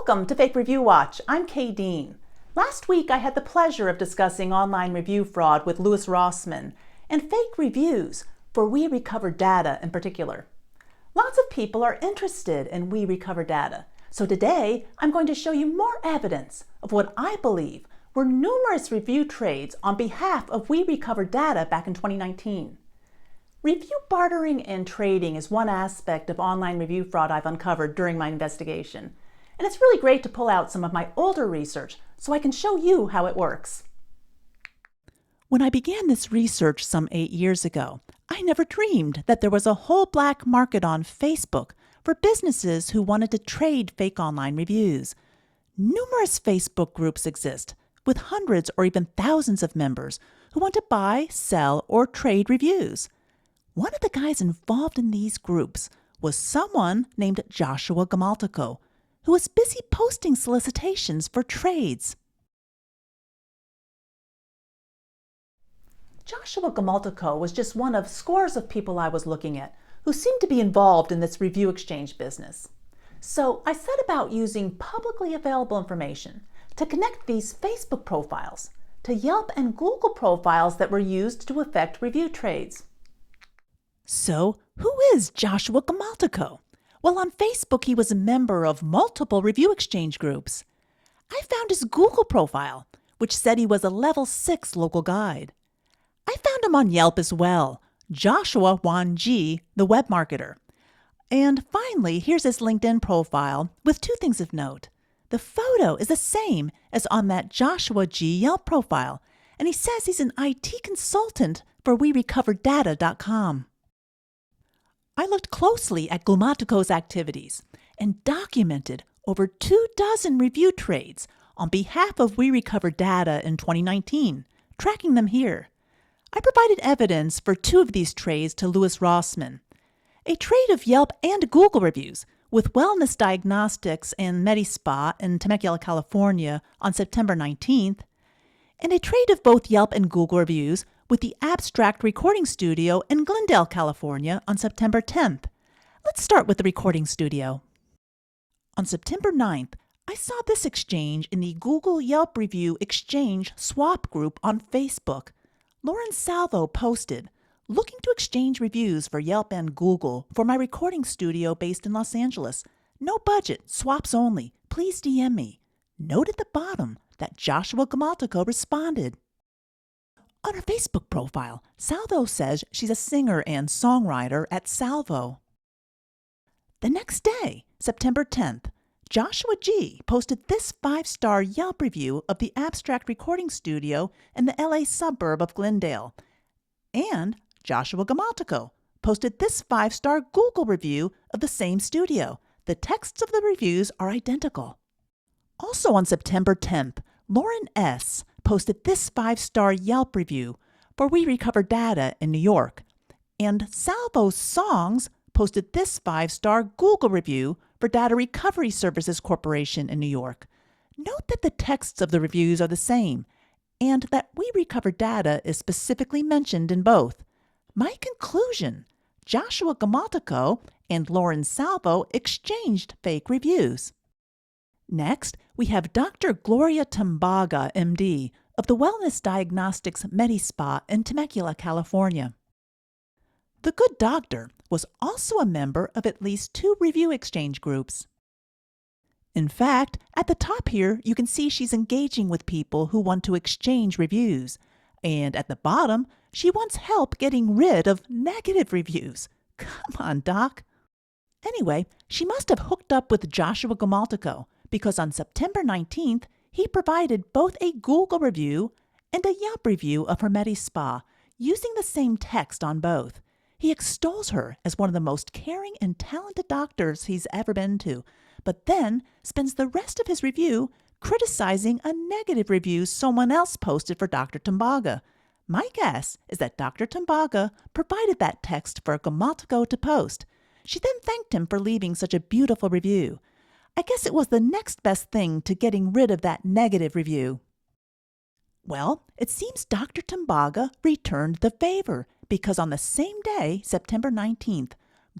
Welcome to Fake Review Watch. I'm Kay Dean. Last week I had the pleasure of discussing online review fraud with Louis Rossmann and fake reviews for WeRecoverData in particular. Lots of people are interested in WeRecoverData, so today I'm going to show you more evidence of what I believe were numerous review trades on behalf of WeRecoverData back in 2019. Review bartering and trading is one aspect of online review fraud I've uncovered during my investigation. And it's really great to pull out some of my older research so I can show you how it works. When I began this research some 8 years ago, I never dreamed that there was a whole black market on Facebook for businesses who wanted to trade fake online reviews. Numerous Facebook groups exist with hundreds or even thousands of members who want to buy, sell, or trade reviews. One of the guys involved in these groups was someone named Joshua Gamaltico, who was busy posting solicitations for trades. Joshua Gamaltico was just one of scores of people I was looking at who seemed to be involved in this review exchange business. So I set about using publicly available information to connect these Facebook profiles to Yelp and Google profiles that were used to effect review trades. So, who is Joshua Gamaltico? Well, on Facebook, he was a member of multiple review exchange groups. I found his Google profile, which said he was a level 6 local guide. I found him on Yelp as well, Joshua Wan G, the web marketer. And finally, here's his LinkedIn profile with 2 things of note. The photo is the same as on that Joshua G Yelp profile, and he says he's an IT consultant for WeRecoverData.com. I looked closely at Gamaltico's activities and documented over 24 review trades on behalf of WeRecoverData in 2019, tracking them here. I provided evidence for 2 of these trades to Louis Rossmann. A trade of Yelp and Google reviews with Wellness Diagnostics and MediSpa in Temecula, California on September 19th, and a trade of both Yelp and Google reviews with the Abstract Recording Studio in Glendale, California on September 10th. Let's start with the recording studio. On September 9th, I saw this exchange in the Google Yelp Review Exchange Swap group on Facebook. Lauren Salvo posted, "Looking to exchange reviews for Yelp and Google for my recording studio based in Los Angeles. No budget, swaps only. Please DM me." Note at the bottom that Joshua Gamaltico responded. On her Facebook profile, Salvo says she's a singer and songwriter at Salvo. The next day, September 10th, Joshua G posted this 5-star Yelp review of the Abstract Recording Studio in the LA suburb of Glendale. And Joshua Gamaltico posted this 5-star Google review of the same studio. The texts of the reviews are identical. Also on September 10th, Lauren S posted this 5-star Yelp review for WeRecoverData in New York, and Salvo Songs posted this 5-star Google review for Data Recovery Services Corporation in New York. Note that the texts of the reviews are the same, and that WeRecoverData is specifically mentioned in both. My conclusion: Joshua Gamaltico and Lauren Salvo exchanged fake reviews. Next, we have Dr. Gloria Tambaga, MD, of the Wellness Diagnostics MediSpa in Temecula, California. The good doctor was also a member of at least 2 review exchange groups. In fact, at the top here, you can see she's engaging with people who want to exchange reviews. And at the bottom, she wants help getting rid of negative reviews. Come on, Doc. Anyway, she must have hooked up with Joshua Gamaltico, because on September 19th, he provided both a Google review and a Yelp review of her MediSpa, using the same text on both. He extols her as one of the most caring and talented doctors he's ever been to, but then spends the rest of his review criticizing a negative review someone else posted for Dr. Tambaga. My guess is that Dr. Tambaga provided that text for Gamaltico to post. She then thanked him for leaving such a beautiful review. I guess it was the next best thing to getting rid of that negative review. Well, it seems Dr. Tambaga returned the favor because on the same day, September 19th,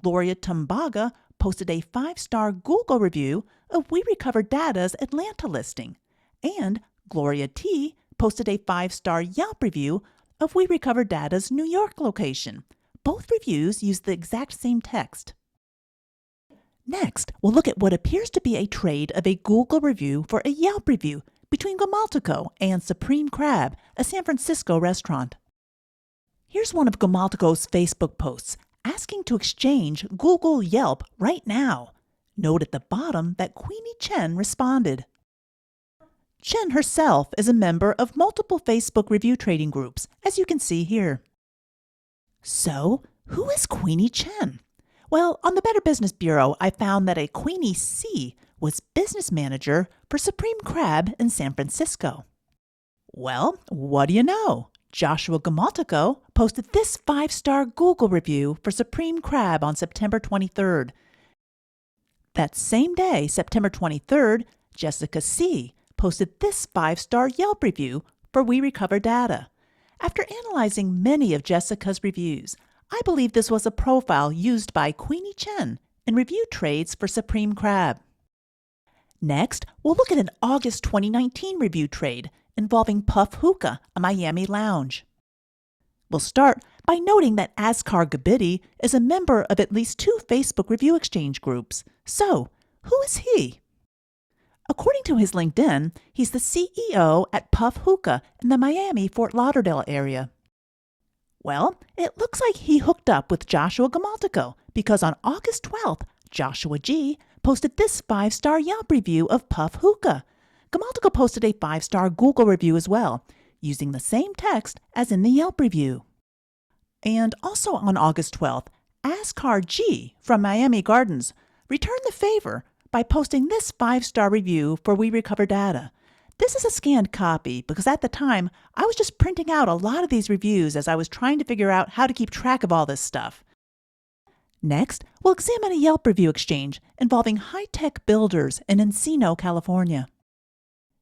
Gloria Tambaga posted a 5-star Google review of WeRecoverData's Atlanta listing, and Gloria T. posted a 5-star Yelp review of WeRecoverData's New York location. Both reviews use the exact same text. Next, we'll look at what appears to be a trade of a Google review for a Yelp review between Gamaltico and Supreme Crab, a San Francisco restaurant. Here's one of Gamaltico's Facebook posts asking to exchange Google Yelp right now. Note at the bottom that Queenie Chen responded. Chen herself is a member of multiple Facebook review trading groups, as you can see here. So, who is Queenie Chen? Well, on the Better Business Bureau, I found that a Queenie C was business manager for Supreme Crab in San Francisco. Well, what do you know? Joshua Gamaltico posted this 5-star Google review for Supreme Crab on September 23rd. That same day, September 23rd, Jessica C. posted this 5-star Yelp review for WeRecoverData. After analyzing many of Jessica's reviews, I believe this was a profile used by Queenie Chen in review trades for Supreme Crab. Next, we'll look at an August 2019 review trade involving Puff Hookah, a Miami lounge. We'll start by noting that Askar Gabidi is a member of at least 2 Facebook review exchange groups. So, who is he? According to his LinkedIn, he's the CEO at Puff Hookah in the Miami-Fort Lauderdale area. Well, it looks like he hooked up with Joshua Gamaltico because on August 12th, Joshua G. posted this 5-star Yelp review of Puff Hookah. Gamaltico posted a 5-star Google review as well, using the same text as in the Yelp review. And also on August 12th, Askar G. from Miami Gardens returned the favor by posting this 5-star review for WeRecoverData. This is a scanned copy because at the time, I was just printing out a lot of these reviews as I was trying to figure out how to keep track of all this stuff. Next, we'll examine a Yelp review exchange involving high-tech builders in Encino, California.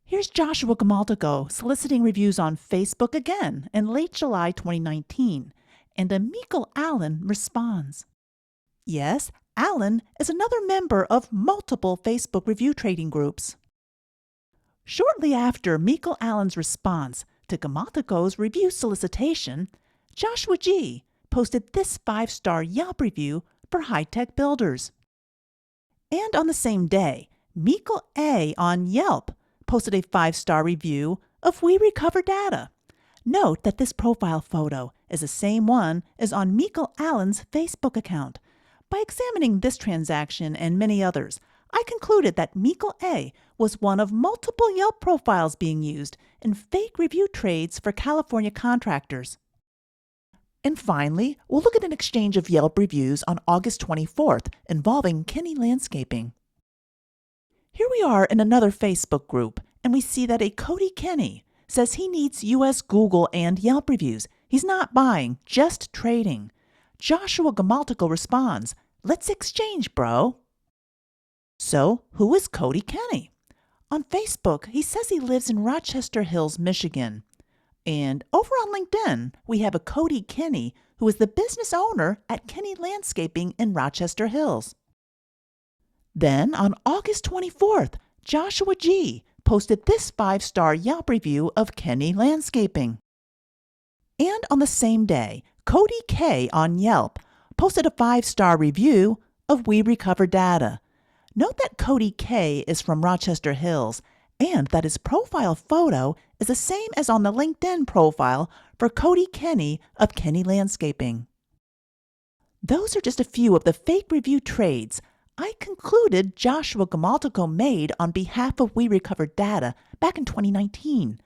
Here's Joshua Gamaltico soliciting reviews on Facebook again in late July 2019, and Michael Allen responds. Yes, Allen is another member of multiple Facebook review trading groups. Shortly after Michael Allen's response to Gamaltico's review solicitation, Joshua G. posted this 5-star Yelp review for high-tech builders. And on the same day, Michael A. on Yelp posted a 5-star review of WeRecoverData. Note that this profile photo is the same one as on Michael Allen's Facebook account. By examining this transaction and many others, I concluded that Michael A. was one of multiple Yelp profiles being used in fake review trades for California contractors. And finally, we'll look at an exchange of Yelp reviews on August 24th involving Kenny Landscaping. Here we are in another Facebook group, and we see that a Cody Kenny says he needs U.S. Google and Yelp reviews. He's not buying, just trading. Joshua Gamaltico responds, "Let's exchange, bro." So, who is Cody Kenny? On Facebook, he says he lives in Rochester Hills, Michigan. And over on LinkedIn, we have a Cody Kenny who is the business owner at Kenny Landscaping in Rochester Hills. Then, on August 24th, Joshua G. posted this 5-star Yelp review of Kenny Landscaping. And on the same day, Cody K. on Yelp posted a 5-star review of WeRecoverData. Note that Cody K. is from Rochester Hills and that his profile photo is the same as on the LinkedIn profile for Cody Kenny of Kenny Landscaping. Those are just a few of the fake review trades I concluded Joshua Gamaltico made on behalf of WeRecoverData back in 2019.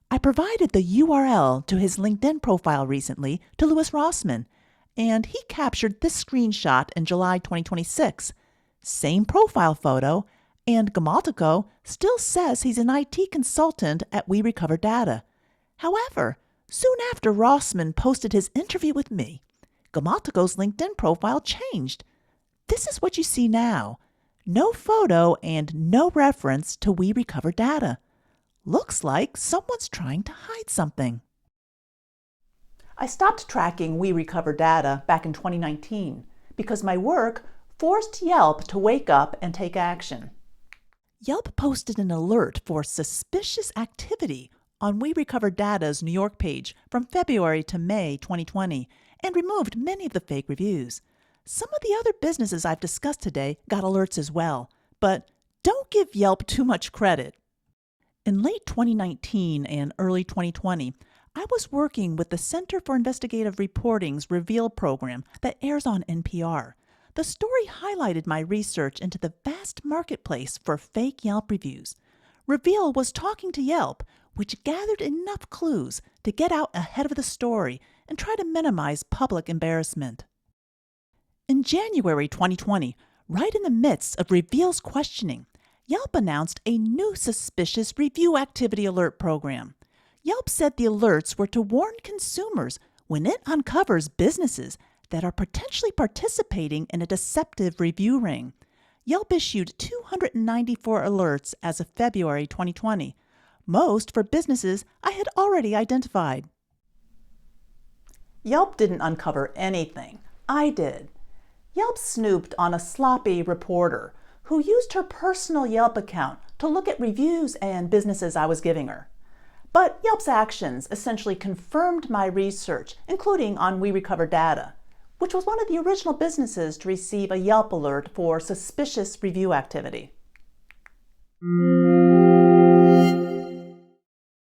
I provided the URL to his LinkedIn profile recently to Louis Rossman, and he captured this screenshot in July 2026. Same profile photo, and Gamaltico still says he's an IT consultant at WeRecoverData. However, soon after Rossman posted his interview with me, Gamaltico's LinkedIn profile changed. This is what you see now. No photo and no reference to WeRecoverData. Looks like someone's trying to hide something. I stopped tracking WeRecoverData back in 2019 because my work forced Yelp to wake up and take action. Yelp posted an alert for suspicious activity on WeRecoverData's New York page from February to May 2020 and removed many of the fake reviews. Some of the other businesses I've discussed today got alerts as well, but don't give Yelp too much credit. In late 2019 and early 2020, I was working with the Center for Investigative Reporting's Reveal program that airs on NPR. The story highlighted my research into the vast marketplace for fake Yelp reviews. Reveal was talking to Yelp, which gathered enough clues to get out ahead of the story and try to minimize public embarrassment. In January 2020, right in the midst of Reveal's questioning, Yelp announced a new suspicious review activity alert program. Yelp said the alerts were to warn consumers when it uncovers businesses that are potentially participating in a deceptive review ring. Yelp issued 294 alerts as of February 2020, most for businesses I had already identified. Yelp didn't uncover anything. I did. Yelp snooped on a sloppy reporter who used her personal Yelp account to look at reviews and businesses I was giving her. But Yelp's actions essentially confirmed my research, including on WeRecoverData, which was one of the original businesses to receive a Yelp alert for suspicious review activity.